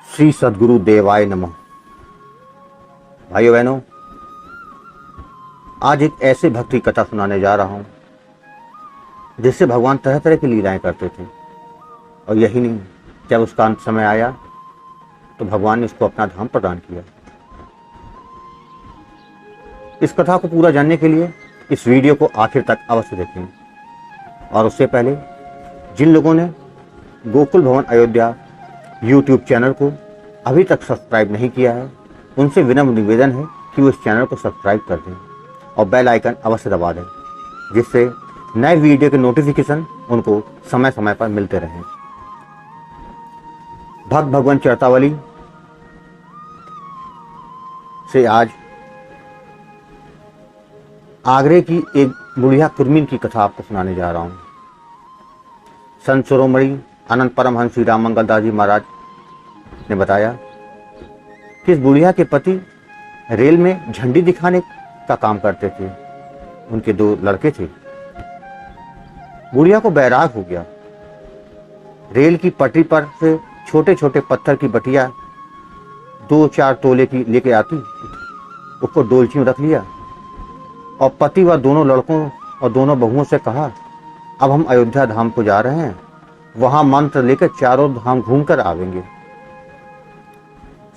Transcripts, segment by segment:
श्री सद्गुरु देवाय नमः। भाइयों बहनों, आज एक ऐसे भक्ति कथा सुनाने जा रहा हूं जिससे भगवान तरह तरह की लीलाएं करते थे। और यही नहीं, जब उसका अंत समय आया तो भगवान ने उसको अपना धाम प्रदान किया। इस कथा को पूरा जानने के लिए इस वीडियो को आखिर तक अवश्य देखें। और उससे पहले जिन लोगों ने गोकुल भवन अयोध्या YouTube चैनल को अभी तक सब्सक्राइब नहीं किया है, उनसे विनम्र निवेदन है कि वो इस चैनल को सब्सक्राइब कर दें और बेल आइकन अवश्य दबा दें, जिससे नए वीडियो के नोटिफिकेशन उनको समय समय पर मिलते रहें। भक्त भगवान चरतावली से आज आगरे की एक बुढ़िया कुर्मीन की कथा आपको सुनाने जा रहा हूं। संत शिरोमणि अनंत परमहंस श्री राम मंगल दास जी महाराज ने बताया कि इस बुढ़िया के पति रेल में झंडी दिखाने का काम करते थे। उनके 2 लड़के थे। बुढ़िया को बैराग हो गया। रेल की पटरी पर से छोटे छोटे पत्थर की बटिया 2-4 तोले की लेके आती, उसको डोलची में रख लिया और पति व दोनों लड़कों और दोनों बहुओं से कहा, अब हम अयोध्या धाम को जा रहे हैं, वहां मंत्र लेकर चारों धाम घूम कर आवेंगे।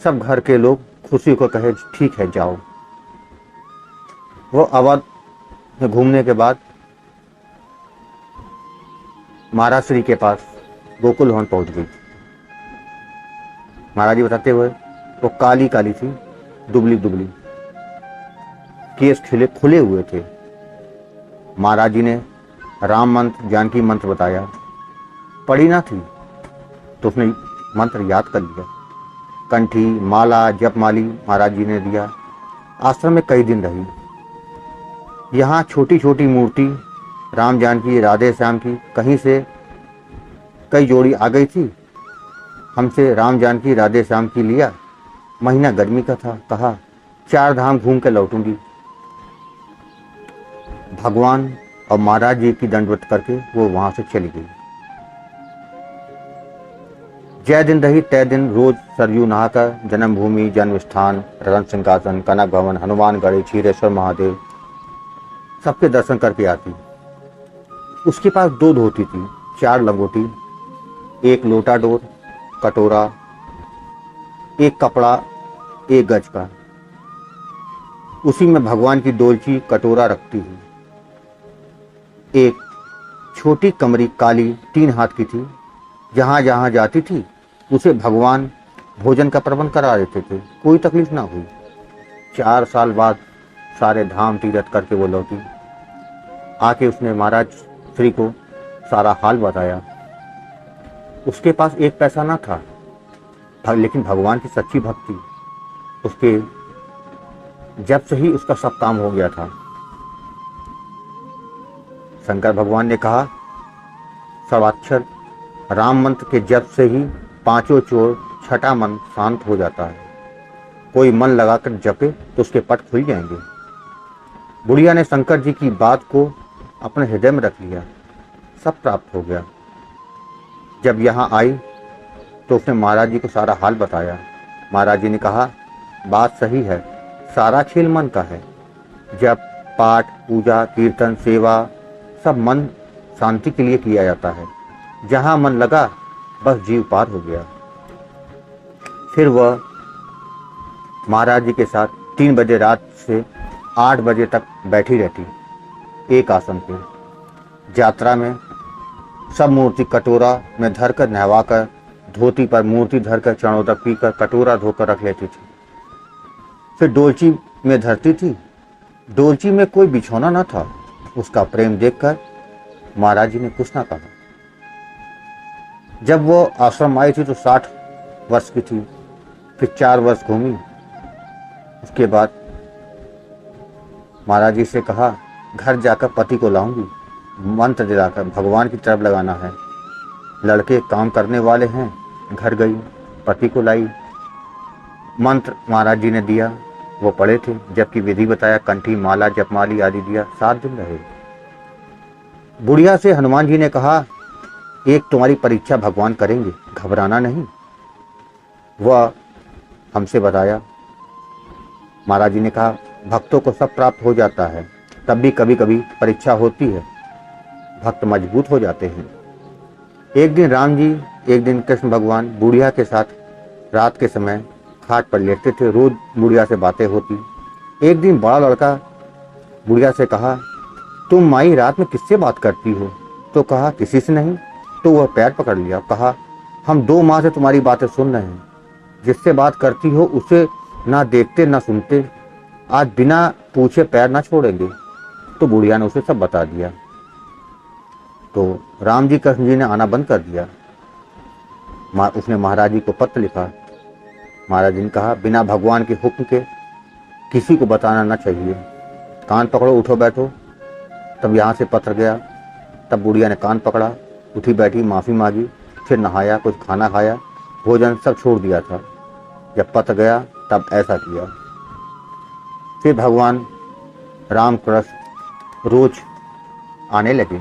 सब घर के लोग खुशी को कहे, ठीक है जाओ। वो अवध में घूमने के बाद महाराज श्री के पास गोकुल भवन पहुंच गई। महाराज जी बताते हुए, वो काली काली थी, दुबली दुबली, केस खुले हुए थे। महाराज जी ने राम मंत्र जानकी मंत्र बताया। पढ़ी ना थी तो उसने मंत्र याद कर लिया। कंठी माला जपमाली महाराज जी ने दिया। आश्रम में कई दिन रही। यहाँ छोटी छोटी मूर्ति राम जानकी राधे श्याम की कहीं से कई जोड़ी आ गई थी। हमसे राम जानकी राधे श्याम की लिया। महीना गर्मी का था, कहा 4 धाम घूम के लौटूंगी। भगवान और महाराज जी की दंडवत करके वो वहां से चली गई। जय दिन रही तय दिन रोज सरयू नहाकर जन्मभूमि जन्म स्थान रतन सिंहासन कनक भवन हनुमानगढ़ी क्षीरेश्वर महादेव सबके दर्शन करके आती। उसके पास 2 धोती थी, 4 लंगोटी, 1 लोटा डोर कटोरा, 1 कपड़ा 1 गज का। उसी में भगवान की डोलची कटोरा रखती थी। एक छोटी कमरी काली 3 हाथ की थी। जहां जहां जाती थी उसे भगवान भोजन का प्रबंध करा देते थे, कोई तकलीफ ना हुई। 4 साल बाद सारे धाम तीर्थ करके वो लौटी। आके उसने महाराज श्री को सारा हाल बताया। उसके पास 1 पैसा ना था, लेकिन भगवान की सच्ची भक्ति उसके जब से ही उसका सब काम हो गया था। शंकर भगवान ने कहा, सर्वाक्षर राम मंत्र के जप से ही 5 चोर 6ठा मन शांत हो जाता है। कोई मन लगाकर जपे तो उसके पट खुल जाएंगे। बुढ़िया ने शंकर जी की बात को अपने हृदय में रख लिया। सब प्राप्त हो गया। जब यहाँ आई तो उसने महाराज जी को सारा हाल बताया। महाराज जी ने कहा, बात सही है, सारा खेल मन का है। जब पाठ पूजा कीर्तन सेवा सब मन शांति के लिए किया जाता है। जहां मन लगा बस जीव पार हो गया। फिर वह महाराज जी के साथ 3 बजे रात से 8 बजे तक बैठी रहती, एक आसन पे। यात्रा में सब मूर्ति कटोरा में धरकर नहवाकर, धोती पर मूर्ति धरकर चरणोदक पीकर कटोरा धोकर रख लेती थी। फिर डोलची में धरती थी। डोलची में कोई बिछौना न था। उसका प्रेम देखकर महाराज जी ने कुछ ना कहा। जब वो आश्रम आई थी तो 60 वर्ष की थी। फिर 4 वर्ष घूमी। उसके बाद महाराज जी से कहा, घर जाकर पति को लाऊंगी, मंत्र दिलाकर भगवान की तरफ लगाना है। लड़के काम करने वाले हैं। घर गई, पति को लाई। मंत्र महाराज जी ने दिया, वो पढ़े थे, जबकि विधि बताया, कंठी माला जपमाली आदि दिया। 7 दिन रहे। बुढ़िया से हनुमान जी ने कहा, एक तुम्हारी परीक्षा भगवान करेंगे, घबराना नहीं। वह हमसे बताया। महाराज जी ने कहा, भक्तों को सब प्राप्त हो जाता है, तब भी कभी कभी परीक्षा होती है, भक्त मजबूत हो जाते हैं। एक दिन राम जी, एक दिन कृष्ण भगवान बुढ़िया के साथ रात के समय खाट पर लेटते थे। रोज बुढ़िया से बातें होती। एक दिन बड़ा लड़का बुढ़िया से कहा, तुम माई रात में किससे बात करती हो? तो कहा, किसी से नहीं। तो वह पैर पकड़ लिया, कहा, हम 2 माह से तुम्हारी बातें सुन रहे हैं। जिससे बात करती हो उसे ना देखते ना सुनते, आज बिना पूछे पैर ना छोड़ेंगे। तो बुढ़िया ने उसे सब बता दिया। तो राम जी कृष्ण जी ने आना बंद कर दिया। उसने महाराज जी को पत्र लिखा। महाराज जी ने कहा, बिना भगवान के हुक्म के किसी को बताना ना चाहिए। कान पकड़ो, उठो बैठो। तब यहाँ से पत्र गया। तब बुढ़िया ने कान पकड़ा, उठी बैठी, माफ़ी मांगी, फिर नहाया, कुछ खाना खाया, भोजन सब छोड़ दिया था। जब पत्र गया तब ऐसा किया। फिर भगवान राम कृष्ण रोज आने लगे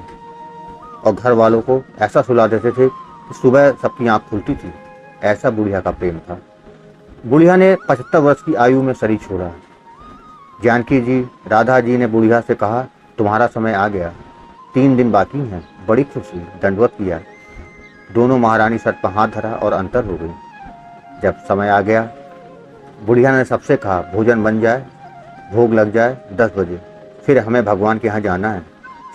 और घर वालों को ऐसा सुला देते थे कि सुबह सबकी आँख खुलती थी। ऐसा बुढ़िया का प्रेम था। बुढ़िया ने 75 वर्ष की आयु में शरीर छोड़ा। जानकी जी, राधा जी ने बुढ़िया से कहा, तुम्हारा समय आ गया, 3 दिन बाकी हैं। बड़ी खुशी, दंडवत किया। दोनों महारानी सर पर हाथ धरा और अंतर हो गई। जब समय आ गया, बुढ़िया ने सबसे कहा, भोजन बन जाए, भोग लग जाए 10 बजे, फिर हमें भगवान के यहाँ जाना है।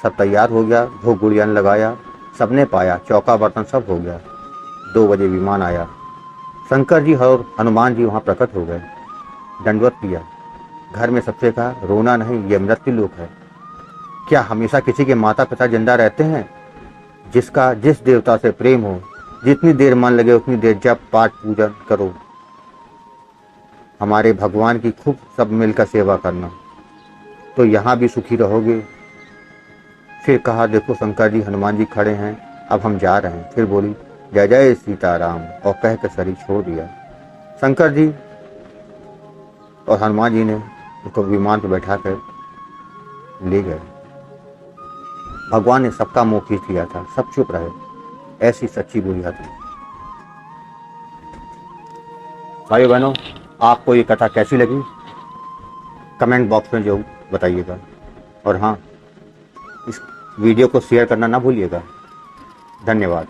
सब तैयार हो गया, भोग बुढ़िया ने लगाया, सबने पाया, चौका बर्तन सब हो गया। 2 बजे विमान आया। शंकर जी और हनुमान जी वहाँ प्रकट हो गए। दंडवत किया। घर में सबसे कहा, रोना नहीं, ये मृत्यु लोक है। क्या हमेशा किसी के माता पिता जिंदा रहते हैं? जिसका जिस देवता से प्रेम हो, जितनी देर मन लगे उतनी देर जप पाठ पूजन करो। हमारे भगवान की खूब सब मिलकर सेवा करना, तो यहाँ भी सुखी रहोगे। फिर कहा, देखो शंकर जी हनुमान जी खड़े हैं, अब हम जा रहे हैं। फिर बोली, जय जय सीताराम, और कह कर शरीर छोड़ दिया। शंकर जी और हनुमान जी ने उसको विमान पर बैठा कर ले गए। भगवान ने सबका मुंह खींच लिया था, सब चुप रहे। ऐसी सच्ची बुढ़िया थी। भाई बहनों, आपको ये कथा कैसी लगी कमेंट बॉक्स में जरूर बताइएगा। और हाँ, इस वीडियो को शेयर करना ना भूलिएगा। धन्यवाद।